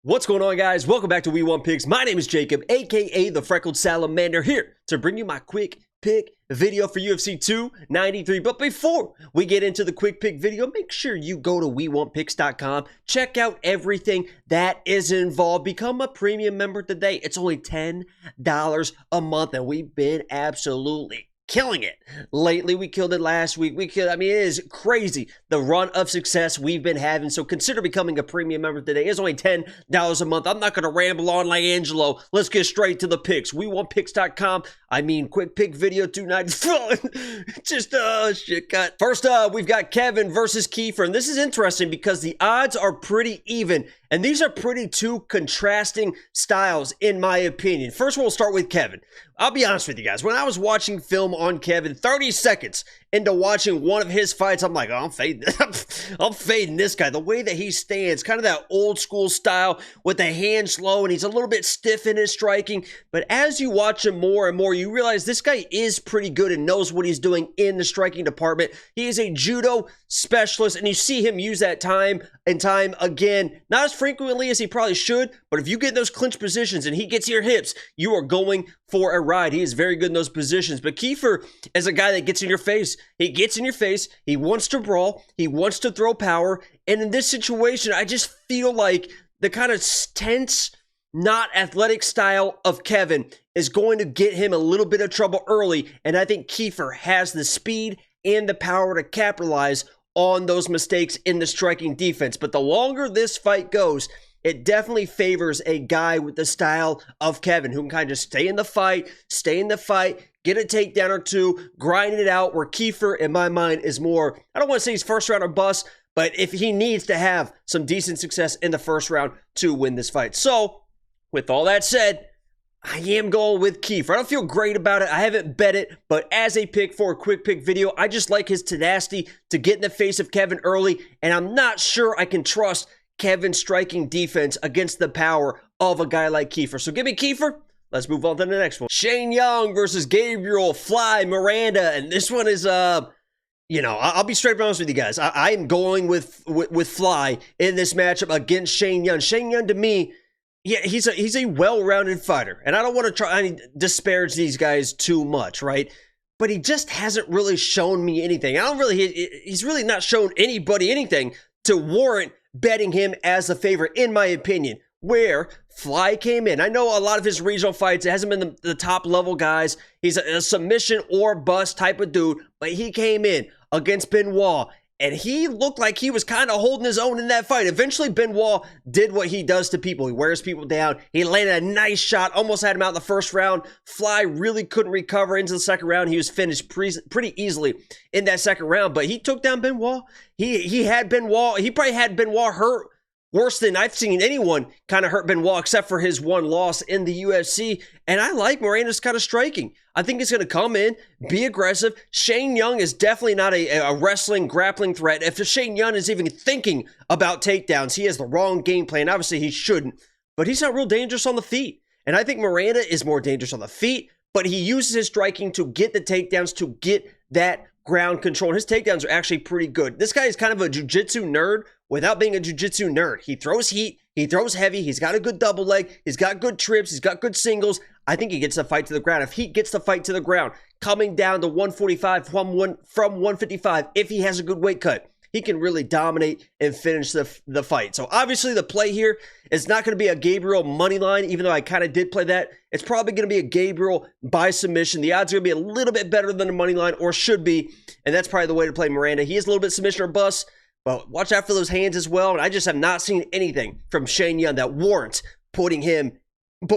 What's going on, guys? Welcome back to We Want Picks. My name is Jacob, aka the Freckled Salamander, here to bring you my quick pick video for UFC 293. But before we get into the quick pick video, make sure you go to WeWantPicks.com. Check out everything that is involved. Become a premium member today. It's only $10 a month, and we've been absolutely killing it lately. We killed it last week. It is crazy the run of success we've been having. So consider becoming a premium member today. It's only $10 a month. I'm not going to ramble on like Angelo. Let's get straight to the picks. WeWantPicks.com. Quick pick video 294. Just shit cut. First up, we've got Kevin versus Kiefer, and this is interesting because the odds are pretty even, and these are pretty two contrasting styles in my opinion. First, we'll start with Kevin. I'll be honest with you guys. When I was watching film on Kevin, 30 seconds into watching one of his fights, I'm like, oh, I'm fading this guy. The way that he stands, kind of that old school style with the hands low, and he's a little bit stiff in his striking. But as you watch him more and more, you realize this guy is pretty good and knows what he's doing in the striking department. He is a judo specialist, and you see him use that time and time again. Not as frequently as he probably should, but if you get in those clinch positions and he gets your hips, you are going for a ride. He is very good in those positions. But Kiefer is a guy that gets in your face. He gets in your face. He wants to brawl. He wants to throw power. And in this situation, I just feel like the kind of tense, not athletic style of Kevin is going to get him a little bit of trouble early. And I think Kiefer has the speed and the power to capitalize on those mistakes in the striking defense. But the longer this fight goes, it definitely favors a guy with the style of Kevin who can kind of just stay in the fight, get a takedown or two, grind it out, where Kiefer, in my mind, is more, I don't want to say he's first round or bust, but if he needs to have some decent success in the first round to win this fight. So, with all that said, I am going with Kiefer. I don't feel great about it. I haven't bet it, but as a pick for a quick pick video, I just like his tenacity to get in the face of Kevin early, and I'm not sure I can trust Kevin's striking defense against the power of a guy like Kiefer. So give me Kiefer. Let's move on to the next one. Shane Young versus Gabriel, Fly, Miranda, and this one is, I'll be straight honest with you guys. I'm going with Fly in this matchup against Shane Young. Shane Young, to me, yeah, he's a well-rounded fighter, and I don't want to disparage these guys too much, right? But he just hasn't really shown me anything. He's really not shown anybody anything to warrant betting him as a favorite, in my opinion. Where Fly came in, I know a lot of his regional fights, it hasn't been the top level guys. He's a submission or bust type of dude, but he came in against Benoit, and he looked like he was kind of holding his own in that fight. Eventually, Benoit did what he does to people. He wears people down. He landed a nice shot, almost had him out in the first round. Fly really couldn't recover into the second round. He was finished pretty easily in that second round, but he took down Benoit. He had Benoit. He probably had Benoit hurt worse than I've seen anyone kind of hurt Benoit, except for his one loss in the UFC. And I like Miranda's kind of striking. I think he's going to come in, be aggressive. Shane Young is definitely not a wrestling, grappling threat. If Shane Young is even thinking about takedowns, he has the wrong game plan. Obviously, he shouldn't, but he's not real dangerous on the feet. And I think Miranda is more dangerous on the feet, but he uses his striking to get the takedowns, to get that ground control. And his takedowns are actually pretty good. This guy is kind of a jiu-jitsu nerd without being a jiu-jitsu nerd. He throws heat, he throws heavy, he's got a good double leg, he's got good trips, he's got good singles. I think he gets the fight to the ground. If he gets the fight to the ground, coming down to 145 from 155, if he has a good weight cut, he can really dominate and finish the fight. So obviously the play here is not going to be a Gabriel money line, even though I kind of did play that. It's probably going to be a Gabriel by submission. The odds are going to be a little bit better than the money line, or should be, and that's probably the way to play Miranda. He is a little bit submission or bust, but watch out for those hands as well. And I just have not seen anything from Shane Young that warrants put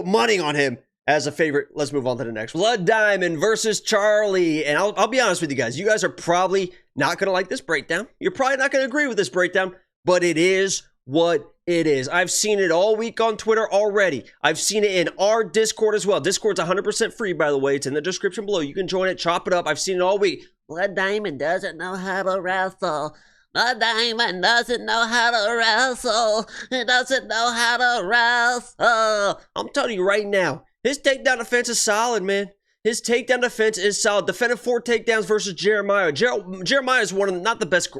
money on him as a favorite. Let's move on to the next one. Blood Diamond versus Charlie. And I'll be honest with you guys. You guys are probably not going to like this breakdown. You're probably not going to agree with this breakdown, but it is what it is. I've seen it all week on Twitter already. I've seen it in our Discord as well. Discord's 100% free, by the way. It's in the description below. You can join it, chop it up. I've seen it all week. Blood Diamond doesn't know how to wrestle. Blood Diamond doesn't know how to wrestle. He doesn't know how to wrestle. I'm telling you right now, his takedown defense is solid, man. His takedown defense is solid. Defended 4 takedowns versus Jeremiah. Jeremiah is one of not the best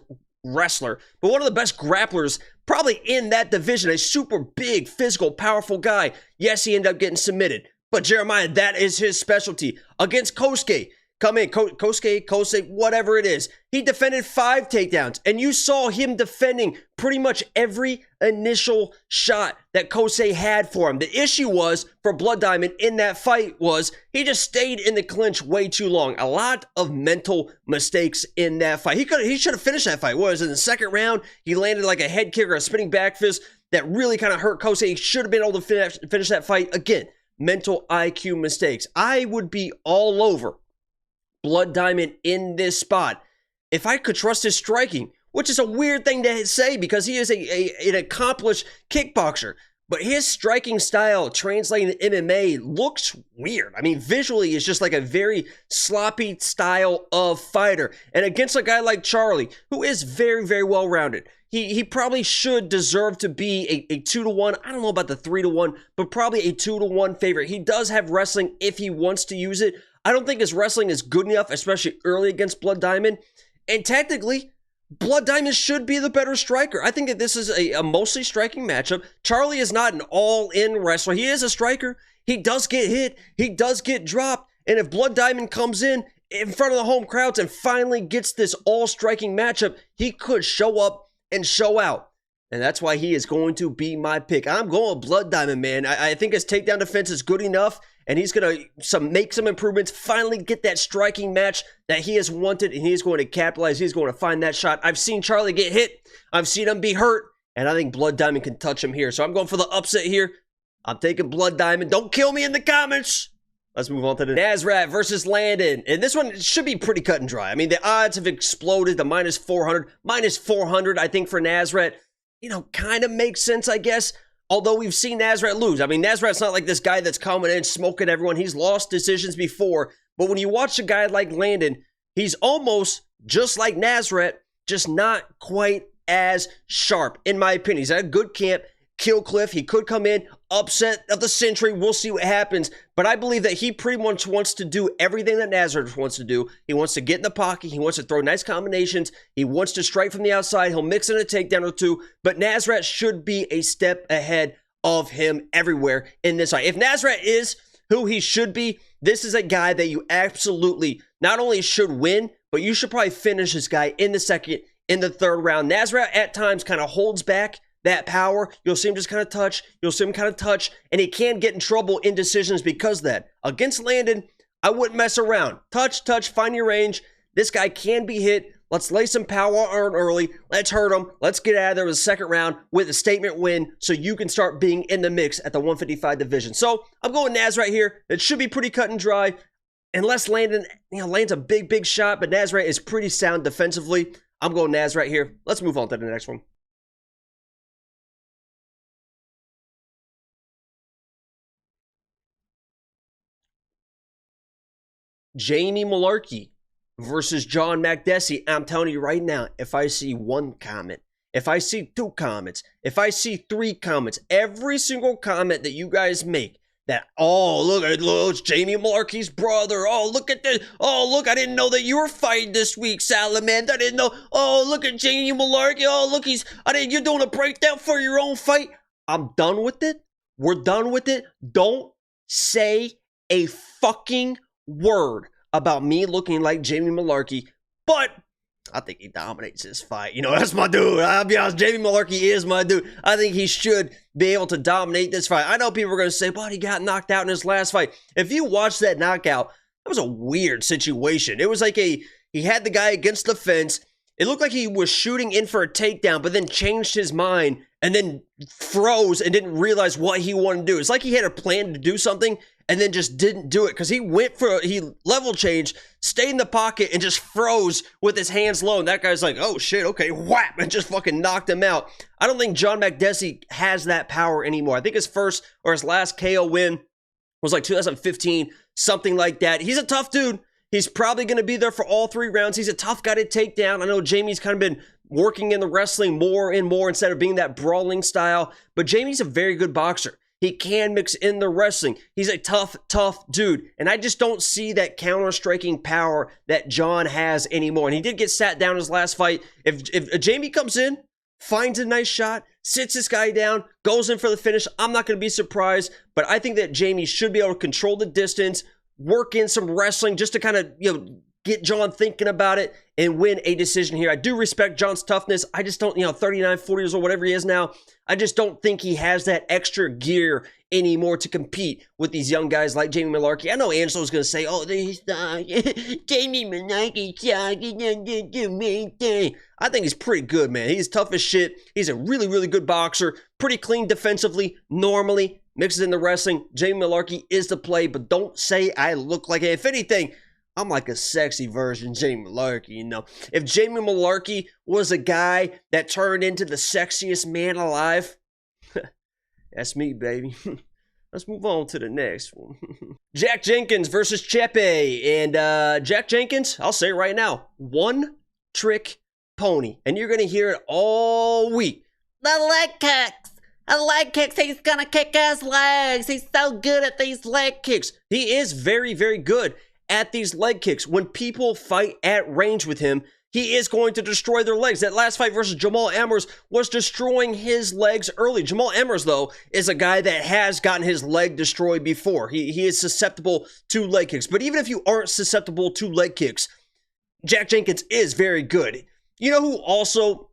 wrestler, but one of the best grapplers probably in that division, a super big, physical, powerful guy. Yes, he ended up getting submitted. But Jeremiah, that is his specialty. Against Kosuke, come in, Kosuke, whatever it is. He defended 5 takedowns, and you saw him defending pretty much every initial shot that Kosuke had for him. The issue was, for Blood Diamond in that fight, was he just stayed in the clinch way too long. A lot of mental mistakes in that fight. He should have finished that fight. What was it, in the second round? He landed like a head kick or a spinning back fist that really kind of hurt Kosuke. He should have been able to finish that fight. Again, mental IQ mistakes. I would be all over Blood Diamond in this spot if I could trust his striking, which is a weird thing to say because he is an accomplished kickboxer. But his striking style translating to MMA looks weird. I mean, visually, it's just like a very sloppy style of fighter. And against a guy like Charlie, who is very, very well-rounded, he probably should deserve to be a 2-1. I don't know about the 3-1, but probably a 2-1 favorite. He does have wrestling if he wants to use it. I don't think his wrestling is good enough, especially early against Blood Diamond. And technically, Blood Diamond should be the better striker. I think that this is a mostly striking matchup. Charlie is not an all-in wrestler. He is a striker. He does get hit. He does get dropped. And if Blood Diamond comes in front of the home crowds and finally gets this all-striking matchup, he could show up and show out. And that's why he is going to be my pick. I'm going Blood Diamond, man. I think his takedown defense is good enough, and he's going to make some improvements, finally get that striking match that he has wanted, and he's going to capitalize. He's going to find that shot. I've seen Charlie get hit. I've seen him be hurt, and I think Blood Diamond can touch him here. So I'm going for the upset here. I'm taking Blood Diamond. Don't kill me in the comments. Let's move on to the Nasrat versus Landon. And this one should be pretty cut and dry. I mean, the odds have exploded to minus 400. Minus 400, I think, for Nasrat. You know, kind of makes sense, I guess. Although we've seen Nasrat lose. I mean, Nasrat's not like this guy that's coming in, smoking everyone. He's lost decisions before. But when you watch a guy like Landon, he's almost just like Nasrat, just not quite as sharp, in my opinion. He's at a good camp. Kill Cliff, he could come in, upset of the century. We'll see what happens. But I believe that he pretty much wants to do everything that Nasrat wants to do. He wants to get in the pocket. He wants to throw nice combinations. He wants to strike from the outside. He'll mix in a takedown or two. But Nasrat should be a step ahead of him everywhere in this fight. If Nasrat is who he should be, this is a guy that you absolutely not only should win, but you should probably finish this guy in the second, in the third round. Nasrat at times kind of holds back that power. You'll see him just kind of touch. You'll see him kind of touch. And he can get in trouble in decisions because of that. Against Landon, I wouldn't mess around. Touch, find your range. This guy can be hit. Let's lay some power on early. Let's hurt him. Let's get out of there with the second round with a statement win so you can start being in the mix at the 155 division. So I'm going Nasrat here. It should be pretty cut and dry. Unless Landon, lands a big shot, but Nasrat is pretty sound defensively. I'm going Nasrat here. Let's move on to the next one. Jamie Mullarkey versus John Makdessi. I'm telling you right now, if I see one comment, if I see 2 comments, if I see 3 comments, every single comment that you guys make that, oh, look, it's Jamie Mullarkey's brother. Oh, look at this. Oh, look, I didn't know that you were fighting this week, Salamander. I didn't know. Oh, look at Jamie Mullarkey. Oh, look, you're doing a breakdown for your own fight. I'm done with it. We're done with it. Don't say a fucking word about me looking like Jamie Mullarkey, but I think he dominates this fight. That's my dude. I'll be honest, Jamie Mullarkey is my dude. I think he should be able to dominate this fight. I know people are going to say, but he got knocked out in his last fight. If you watch that knockout, that was a weird situation. It was like he had the guy against the fence. It looked like he was shooting in for a takedown, but then changed his mind and then froze and didn't realize what he wanted to do. It's like he had a plan to do something and then just didn't do it because he level changed, stayed in the pocket, and just froze with his hands low. And that guy's like, oh shit, okay, whap, and just fucking knocked him out. I don't think John Makdessi has that power anymore. I think his first or his last KO win was like 2015, something like that. He's a tough dude. He's probably going to be there for all 3 rounds. He's a tough guy to take down. I know Jamie's kind of been working in the wrestling more and more instead of being that brawling style. But Jamie's a very good boxer. He can mix in the wrestling. He's a tough dude. And I just don't see that counter-striking power that John has anymore. And he did get sat down in his last fight. If Jamie comes in, finds a nice shot, sits this guy down, goes in for the finish. I'm not going to be surprised, but I think that Jamie should be able to control the distance, work in some wrestling just to kind of, get John thinking about it and win a decision here. I do respect John's toughness. I just don't, 39, 40 years old, whatever he is now. I just don't think he has that extra gear anymore to compete with these young guys like Jamie Mullarkey. I know Angelo's going to say, oh, Jamie Mullarkey, I think he's pretty good, man. He's tough as shit. He's a really, really good boxer. Pretty clean defensively, normally. Mixes in the wrestling. Jamie Mullarkey is the play, but don't say I look like it. If anything, I'm like a sexy version Jamie Mullarkey, If Jamie Mullarkey was a guy that turned into the sexiest man alive, that's me, baby. Let's move on to the next one. Jack Jenkins versus Chepe. And Jack Jenkins, I'll say it right now, one-trick pony. And you're going to hear it all week. The leg kicks. The leg kicks. He's going to kick his legs. He's so good at these leg kicks. He is very, very good at these leg kicks. When people fight at range with him, he is going to destroy their legs. That last fight versus Jamal Emmers was destroying his legs early. Jamal Emmers, though, is a guy that has gotten his leg destroyed before. He is susceptible to leg kicks. But even if you aren't susceptible to leg kicks, Jack Jenkins is very good. You know who also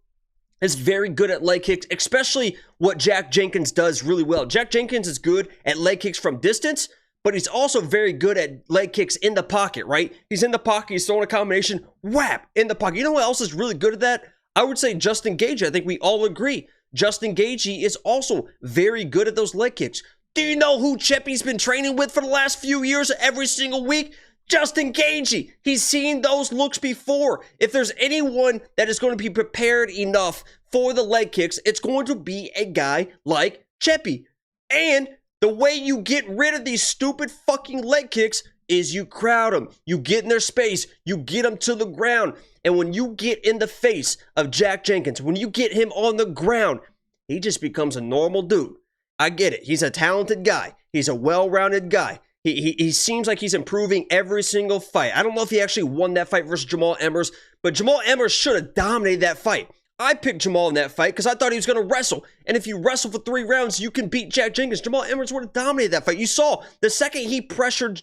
is very good at leg kicks, especially what Jack Jenkins does really well? Jack Jenkins is good at leg kicks from distance, but he's also very good at leg kicks in the pocket, right? He's in the pocket, he's throwing a combination, whap, in the pocket. You know what else is really good at that? I would say Justin Gaethje. I think we all agree. Justin Gaethje is also very good at those leg kicks. Do you know who Chepe's been training with for the last few years every single week? Justin Gaethje. He's seen those looks before. If there's anyone that is going to be prepared enough for the leg kicks, it's going to be a guy like Chepe. And the way you get rid of these stupid fucking leg kicks is you crowd them. You get in their space. You get them to the ground. And when you get in the face of Jack Jenkins, when you get him on the ground, he just becomes a normal dude. I get it. He's a talented guy. He's a well-rounded guy. He seems like he's improving every single fight. I don't know if he actually won that fight versus Jamal Emmers, but Jamal Emmers should have dominated that fight. I picked Jamal in that fight because I thought he was going to wrestle. And if you wrestle for 3 rounds, you can beat Jack Jenkins. Jamal Emmers would have dominated that fight. You saw the second he pressured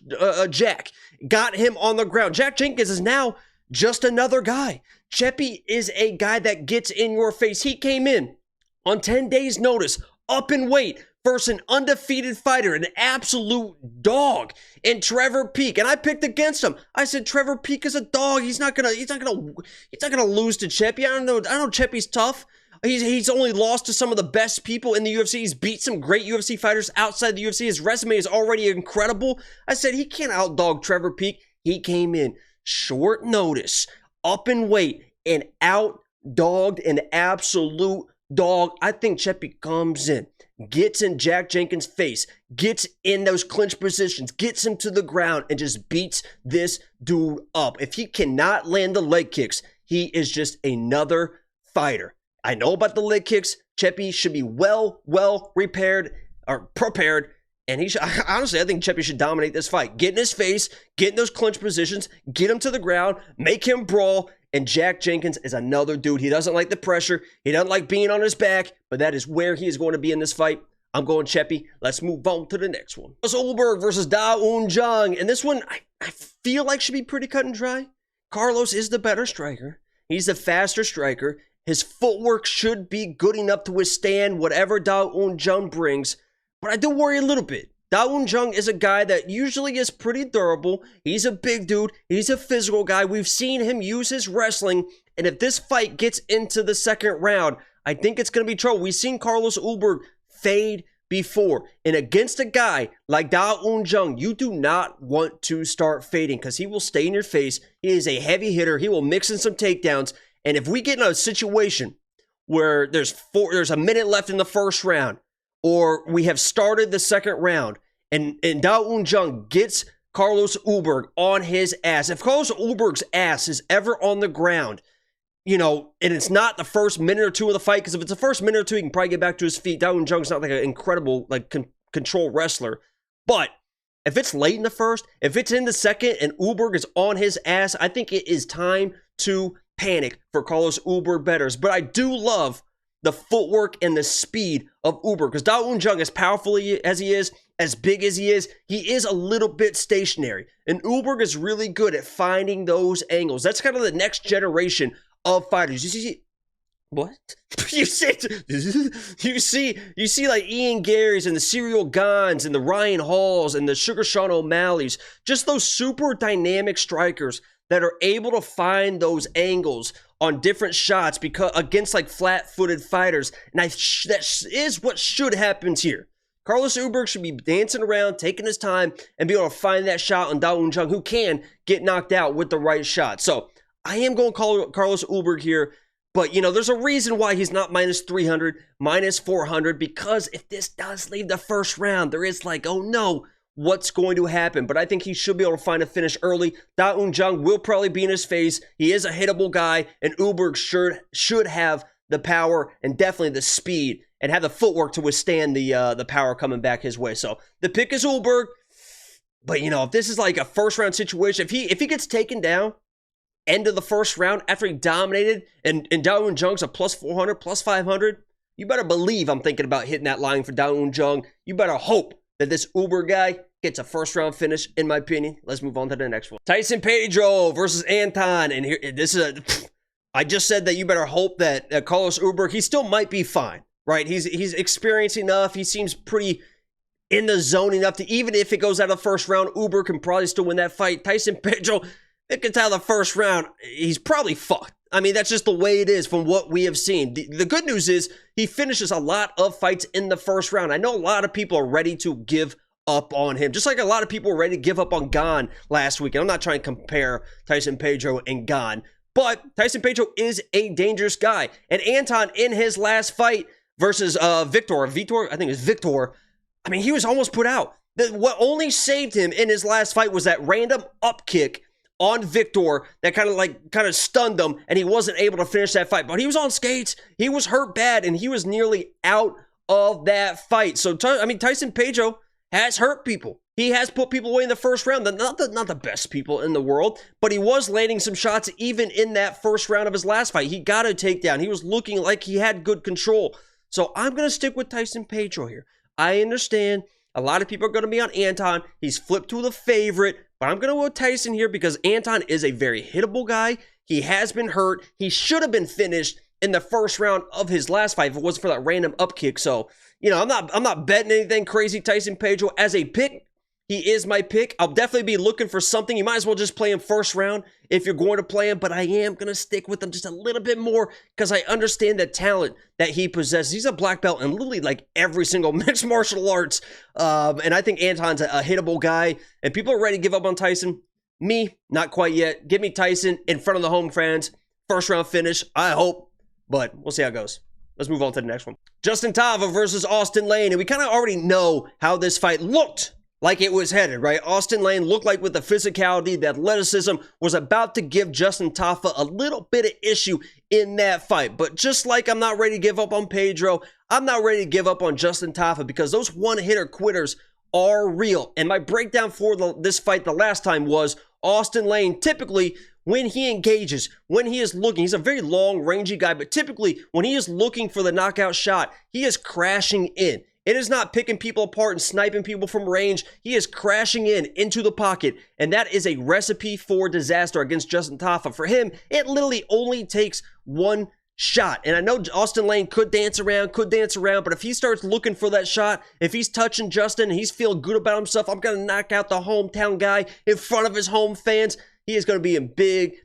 Jack, got him on the ground. Jack Jenkins is now just another guy. Chepe is a guy that gets in your face. He came in on 10 days' notice, up in weight, versus an undefeated fighter, an absolute dog in Trevor Peek. And I picked against him. I said Trevor Peek is a dog. He's not gonna lose to Chepe. I don't know Chepe's tough. He's only lost to some of the best people in the UFC. He's beat some great UFC fighters outside the UFC. His resume is already incredible. I said he can't outdog Trevor Peek. He came in short notice, up in weight, and outdogged an absolute dog. I think Chepe comes in, gets in Jack Jenkins' face, gets in those clinch positions, gets him to the ground, and just beats this dude up. If he cannot land the leg kicks, he is just another fighter. I know about the leg kicks. Chepe should be well prepared, and he should, honestly, I think Chepe should dominate this fight. Get in his face, get in those clinch positions, get him to the ground, make him brawl. And Jack Jenkins is another dude. He doesn't like the pressure. He doesn't like being on his back, but that is where he is going to be in this fight. I'm going Chepe. Let's move on to the next one. It's Ulberg versus Jung. And this one, I feel like should be pretty cut and dry. Carlos is the better striker. He's the faster striker. His footwork should be good enough to withstand whatever Jung brings. But I do worry a little bit. Jung is a guy that usually is pretty durable. He's a big dude. He's a physical guy. We've seen him use his wrestling. And if this fight gets into the second round, I think it's going to be trouble. We've seen Carlos Ulberg fade before. And against a guy like Jung, you do not want to start fading because he will stay in your face. He is a heavy hitter. He will mix in some takedowns. And if we get in a situation where there's a minute left in the first round, or we have started the second round, and Jung gets Carlos Ulberg on his ass. If Carlos Ulberg's ass is ever on the ground, and it's not the first minute or two of the fight, because if it's the first minute or two, he can probably get back to his feet. Jung's not like an incredible control wrestler. But if it's late in the first, if it's in the second, and Ulberg is on his ass, I think it is time to panic for Carlos Ulberg bettors. But I do love the footwork and the speed of Ulberg. Because Jung, as powerful as he is, as big as he is a little bit stationary. And Ulberg is really good at finding those angles. That's kind of the next generation of fighters. You see, what? you see like Ian Garys and the Serial Gons and the Ryan Halls and the Sugar Sean O'Malley's. Just those super dynamic strikers that are able to find those angles on different shots because against like flat-footed fighters. And that is what should happen here. Carlos Ulberg should be dancing around, taking his time, and be able to find that shot on Jung, who can get knocked out with the right shot. So I am going to call Carlos Ulberg here, but, you know, there's a reason why he's not minus 300, minus 400, because if this does leave the first round, there is like, oh no, what's going to happen? But I think he should be able to find a finish early. Jung will probably be in his face. He is a hittable guy, and Ulberg should have the power and definitely the speed and have the footwork to withstand the power coming back his way. So the pick is Ulberg. But, you know, if this is like a first-round situation, if he gets taken down, end of the first round after he dominated, and Jung's a plus 400, plus 500, you better believe I'm thinking about hitting that line for Jung. You better hope that this Ulberg guy gets a first-round finish, in my opinion. Let's move on to the next one. Tyson Pedro versus Anton. And here, this is I just said that you better hope that Carlos Ulberg, he still might be fine, right? He's experienced enough. He seems pretty in the zone enough to, even if it goes out of the first round, Ulberg can probably still win that fight. Tyson Pedro, if it gets out of the first round, he's probably fucked. I mean, that's just the way it is from what we have seen. The good news is he finishes a lot of fights in the first round. I know a lot of people are ready to give up on him, just like a lot of people were ready to give up on Gane last week. And I'm not trying to compare Tyson Pedro and Gane, but Tyson Pedro is a dangerous guy. And Anton, in his last fight versus Victor, I think it was Victor, I mean, he was almost put out. What only saved him in his last fight was that random up kick on Victor that kind of stunned him, and he wasn't able to finish that fight. But he was on skates, he was hurt bad, and he was nearly out of that fight. So, I mean, Tyson Pedro has hurt people. He has put people away in the first round. Not the best people in the world, but he was landing some shots even in that first round of his last fight. He got a takedown. He was looking like he had good control. So I'm going to stick with Tyson Pedro here. I understand a lot of people are going to be on Anton. He's flipped to the favorite, but I'm going to go with Tyson here because Anton is a very hittable guy. He has been hurt. He should have been finished in the first round of his last fight if it wasn't for that random up kick. So, you know, I'm not betting anything crazy. Tyson Pedro as a pick, he is my pick. I'll definitely be looking for something. You might as well just play him first round if you're going to play him, but I am going to stick with him just a little bit more because I understand the talent that he possesses. He's a black belt in literally like every single mixed martial arts, and I think Anton's a hittable guy, and people are ready to give up on Tyson. Me, not quite yet. Give me Tyson in front of the home fans. First round finish, I hope, but we'll see how it goes. Let's move on to the next one. Justin Tafa versus Austen Lane, and we kind of already know how this fight looked like it was headed, right? Austen Lane looked like with the physicality, the athleticism was about to give Justin Tafa a little bit of issue in that fight. But just like I'm not ready to give up on Pedro, I'm not ready to give up on Justin Tafa because those one-hitter quitters are real. And my breakdown for this fight the last time was Austen Lane typically, when he engages, when he is looking, he's a very long, rangy guy, but typically when he is looking for the knockout shot, he is crashing in. It is not picking people apart and sniping people from range. He is crashing into the pocket, and that is a recipe for disaster against Justin Tafa. For him, it literally only takes one shot. And I know Austen Lane could dance around, but if he starts looking for that shot, if he's touching Justin and he's feeling good about himself, I'm going to knock out the hometown guy in front of his home fans, he is going to be in big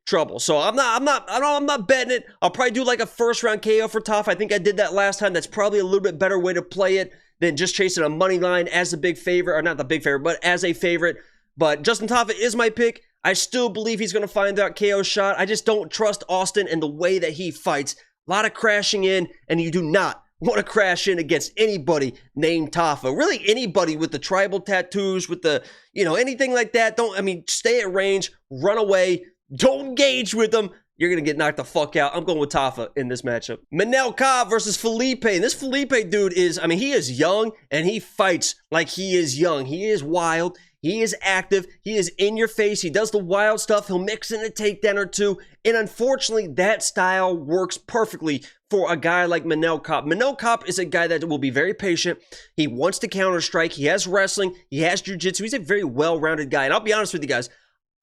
trouble. So I'm not betting it. I'll probably do like a first round KO for Tafa. I think I did that last time. That's probably a little bit better way to play it than just chasing a money line as a big favorite, or not the big favorite, but as a favorite. But Justin Tafa is my pick. I still believe he's going to find that KO shot. I just don't trust Austen and the way that he fights. A lot of crashing in, and you do not want to crash in against anybody named Tafa. Really anybody with the tribal tattoos, with the, anything like that. Stay at range, run away, don't engage with them. You're going to get knocked the fuck out. I'm going with Tafa in this matchup. Manel versus Felipe. And this Felipe dude is, he is young and he fights like he is young. He is wild. He is active. He is in your face. He does the wild stuff. He'll mix in a takedown or two. And unfortunately, that style works perfectly for a guy like Manel Kape. Manel Kape is a guy that will be very patient. He wants to counter strike. He has wrestling. He has jiu-jitsu. He's a very well-rounded guy. And I'll be honest with you guys,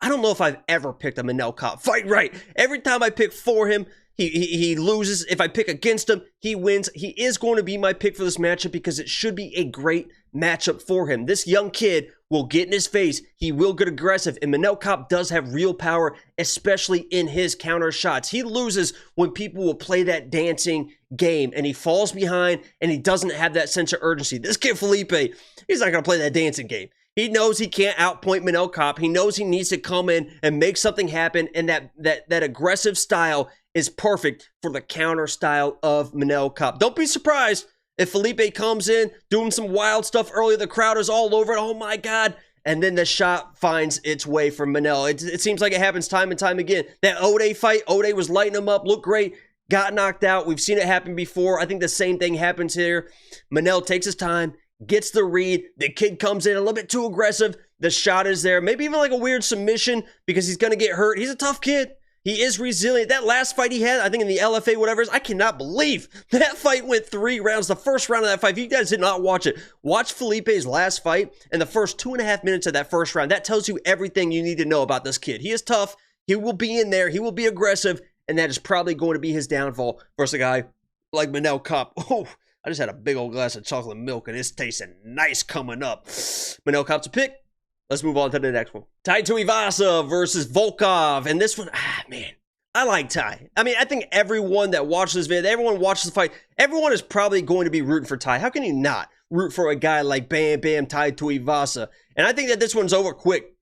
I don't know if I've ever picked a Manel Kape fight right. Every time I pick for him, he loses. If I pick against him, he wins. He is going to be my pick for this matchup because it should be a great matchup for him. This young kid will get in his face. He will get aggressive. And Manel Kape does have real power, especially in his counter shots. He loses when people will play that dancing game and he falls behind and he doesn't have that sense of urgency. This kid, Felipe, he's not going to play that dancing game. He knows he can't outpoint Manel Kape. He knows he needs to come in and make something happen. And that aggressive style is perfect for the counter style of Manel Kape. Don't be surprised if Felipe comes in doing some wild stuff early. The crowd is all over it. Oh my God. And then the shot finds its way from Manel. It seems like it happens time and time again. That Ode fight, Ode was lighting him up, looked great, got knocked out. We've seen it happen before. I think the same thing happens here. Manel takes his time, gets the read. The kid comes in a little bit too aggressive. The shot is there. Maybe even like a weird submission because he's going to get hurt. He's a tough kid. He is resilient. That last fight he had, I think in the LFA, whatever it is, I cannot believe that fight went 3 rounds. The first round of that fight, if you guys did not watch it, watch Felipe's last fight and the first 2.5 minutes of that first round. That tells you everything you need to know about this kid. He is tough. He will be in there. He will be aggressive. And that is probably going to be his downfall versus a guy like Manel Kape. Oh, I just had a big old glass of chocolate milk and it's tasting nice coming up. Manel Kape's a pick. Let's move on to the next one. Tai Tuivasa versus Volkov. And this one, man, I like Tai. I mean, I think everyone that watches this video, everyone watches the fight, everyone is probably going to be rooting for Tai. How can you not root for a guy like Bam Bam Tai Tuivasa? And I think that this one's over quick,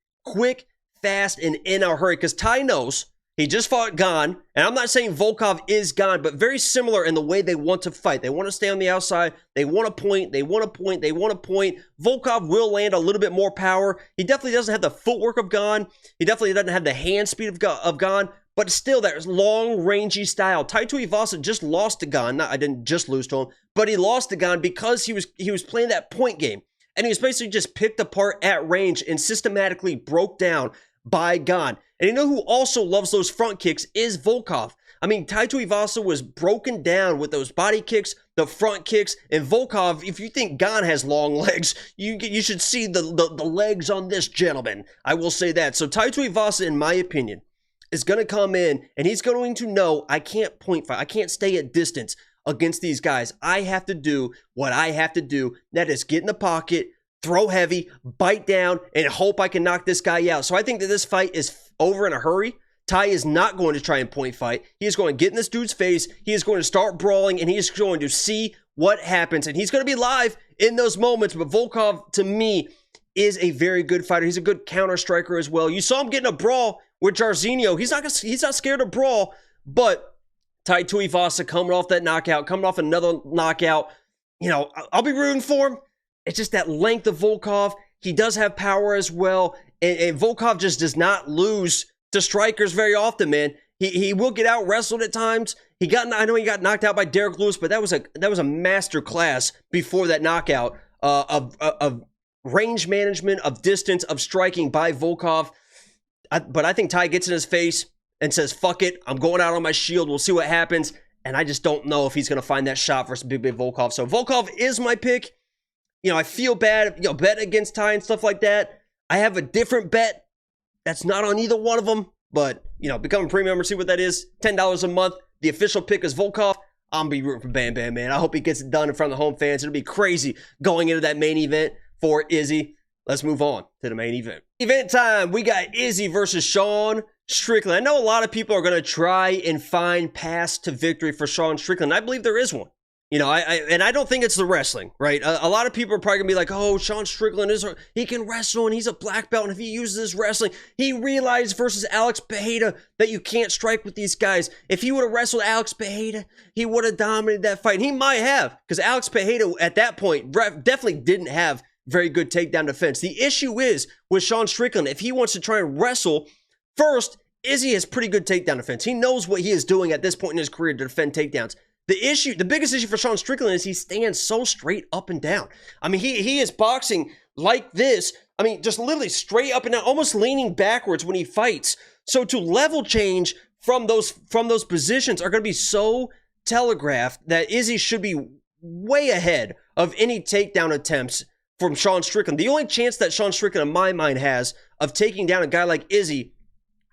fast, and in a hurry because Tai knows he just fought Gane, and I'm not saying Volkov is Gane, but very similar in the way they want to fight. They want to stay on the outside. They want to point. They want to point. They want to point. Volkov will land a little bit more power. He definitely doesn't have the footwork of Gane. He definitely doesn't have the hand speed of Gane, but still that long, rangy style. Tai Tuivasa just lost to Gane. I didn't just lose to him, but he lost to Gane because he was playing that point game, and he was basically just picked apart at range and systematically broke down by Gane. And you know who also loves those front kicks is Volkov. I mean, Tai Tuivasa was broken down with those body kicks, the front kicks, and Volkov, if you think Gane has long legs, you should see the legs on this gentleman. I will say that. So Tai Tuivasa, in my opinion, is going to come in, and he's going to know, I can't point fight. I can't stay at distance against these guys. I have to do what I have to do. That is get in the pocket, throw heavy, bite down, and hope I can knock this guy out. So I think that this fight is over in a hurry. Tai is not going to try and point fight. He is going to get in this dude's face. He is going to start brawling, and he is going to see what happens. And he's going to be live in those moments. But Volkov, to me, is a very good fighter. He's a good counter striker as well. You saw him getting a brawl with Jairzinho. He's not scared to brawl. But Tai Tuivasa coming off that knockout, coming off another knockout, you know, I'll be rooting for him. It's just that length of Volkov. He does have power as well. And Volkov just does not lose to strikers very often, man. He will get out wrestled at times. I know he got knocked out by Derek Lewis, but that was a master class before that knockout of range management, of distance, of striking by Volkov. But I think Tai gets in his face and says, fuck it, I'm going out on my shield. We'll see what happens. And I just don't know if he's going to find that shot versus Big Volkov. So Volkov is my pick. You know, I feel bad, betting against Tai and stuff like that. I have a different bet that's not on either one of them, but, become a premium member, see what that is. $10 a month. The official pick is Volkov. I'm going to be rooting for Bam Bam, man. I hope he gets it done in front of the home fans. It'll be crazy going into that main event for Izzy. Let's move on to the main event. Event time. We got Izzy versus Sean Strickland. I know a lot of people are going to try and find paths to victory for Sean Strickland. I believe there is one. I don't think it's the wrestling, right? A lot of people are probably going to be like, oh, Sean Strickland, he can wrestle and he's a black belt. And if he uses his wrestling, he realized versus Alex Pereira that you can't strike with these guys. If he would have wrestled Alex Pereira, he would have dominated that fight. He might have, because Alex Pereira at that point definitely didn't have very good takedown defense. The issue is with Sean Strickland, if he wants to try and wrestle, first, Izzy has pretty good takedown defense. He knows what he is doing at this point in his career to defend takedowns. The biggest issue for Sean Strickland is he stands so straight up and down. I mean, he is boxing like this. I mean, just literally straight up and down, almost leaning backwards when he fights. So to level change from those positions are going to be so telegraphed that Izzy should be way ahead of any takedown attempts from Sean Strickland. The only chance that Sean Strickland, in my mind, has of taking down a guy like Izzy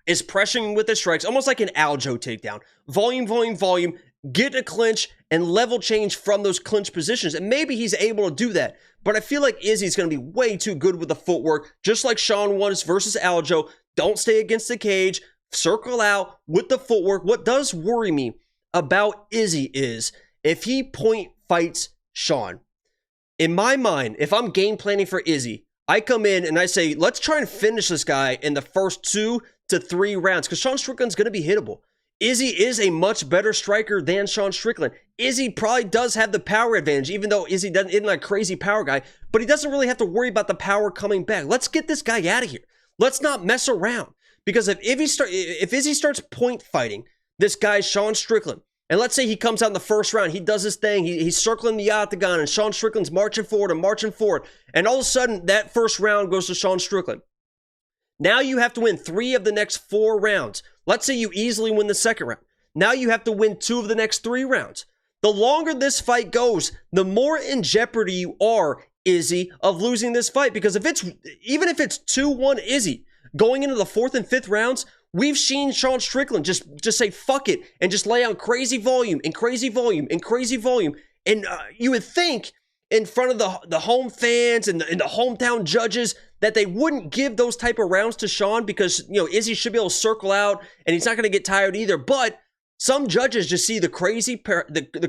is pressuring with the strikes, almost like an Aljo takedown. Volume, volume, volume, get a clinch, and level change from those clinch positions. And maybe he's able to do that. But I feel like Izzy's going to be way too good with the footwork, just like Sean was versus Aljo. Don't stay against the cage. Circle out with the footwork. What does worry me about Izzy is if he point fights Sean. In my mind, if I'm game planning for Izzy, I come in and I say, let's try and finish this guy in the first 2 to 3 rounds because Sean Strickland's going to be hittable. Izzy is a much better striker than Sean Strickland. Izzy probably does have the power advantage, even though Izzy isn't like a crazy power guy, but he doesn't really have to worry about the power coming back. Let's get this guy out of here. Let's not mess around. Because if Izzy starts point fighting this guy, Sean Strickland, and let's say he comes out in the first round, he does his thing, he's circling the octagon, and Sean Strickland's marching forward, and all of a sudden, that first round goes to Sean Strickland. Now you have to win 3 of the next 4 rounds. Let's say you easily win the second round. Now you have to win 2 of the next 3 rounds. The longer this fight goes, the more in jeopardy you are, Izzy, of losing this fight. Because even if it's 2-1 Izzy, going into the 4th and 5th rounds, we've seen Sean Strickland just say fuck it and just lay on crazy volume and crazy volume and crazy volume. And you would think in front of the home fans and the hometown judges that they wouldn't give those type of rounds to Sean because, you know, Izzy should be able to circle out and he's not going to get tired either. But some judges just see the crazy pressure, the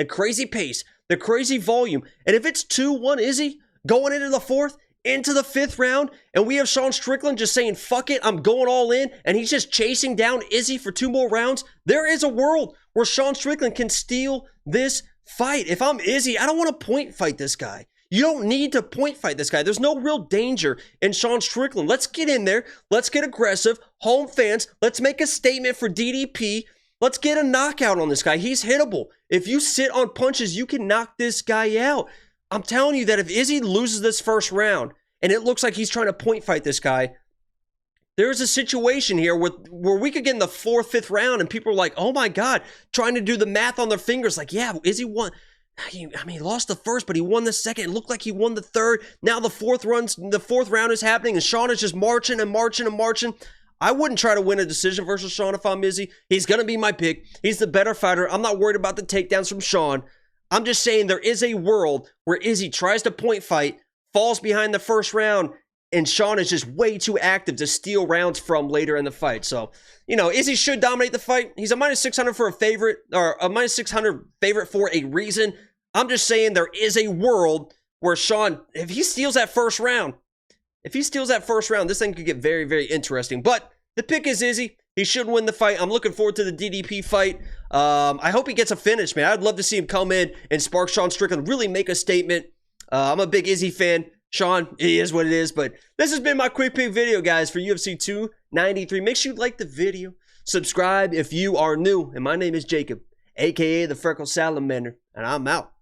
crazy pace, the crazy volume. And if it's 2-1 Izzy going into the 4th, into the 5th round, and we have Sean Strickland just saying, fuck it, I'm going all in, and he's just chasing down Izzy for 2 more rounds, there is a world where Sean Strickland can steal this fight. If I'm Izzy, I don't want to point fight this guy. You don't need to point fight this guy. There's no real danger in Sean Strickland. Let's get in there. Let's get aggressive. Home fans, let's make a statement for DDP. Let's get a knockout on this guy. He's hittable. If you sit on punches, you can knock this guy out. I'm telling you that if Izzy loses this first round and it looks like he's trying to point fight this guy, there's a situation here where we could get in the 4th, 5th round and people are like, oh my God, trying to do the math on their fingers. Like, yeah, Izzy won. I mean, he lost the first, but he won the second. It looked like he won the third. Now the 4th round is happening and Sean is just marching and marching and marching. I wouldn't try to win a decision versus Sean if I'm Izzy. He's going to be my pick. He's the better fighter. I'm not worried about the takedowns from Sean. I'm just saying there is a world where Izzy tries to point fight, falls behind the first round, and Sean is just way too active to steal rounds from later in the fight. So, you know, Izzy should dominate the fight. He's a -600 for a favorite, or a -600 favorite for a reason. I'm just saying there is a world where Sean, if he steals that first round, this thing could get very, very interesting. But the pick is Izzy. He should win the fight. I'm looking forward to the DDP fight. I hope he gets a finish, man. I'd love to see him come in and spark Sean Strickland, really make a statement. I'm a big Izzy fan. Sean, it is what it is. But this has been my quick pick video, guys, for UFC 293. Make sure you like the video. Subscribe if you are new. And my name is Jacob, a.k.a. the Freckled Salamander. And I'm out.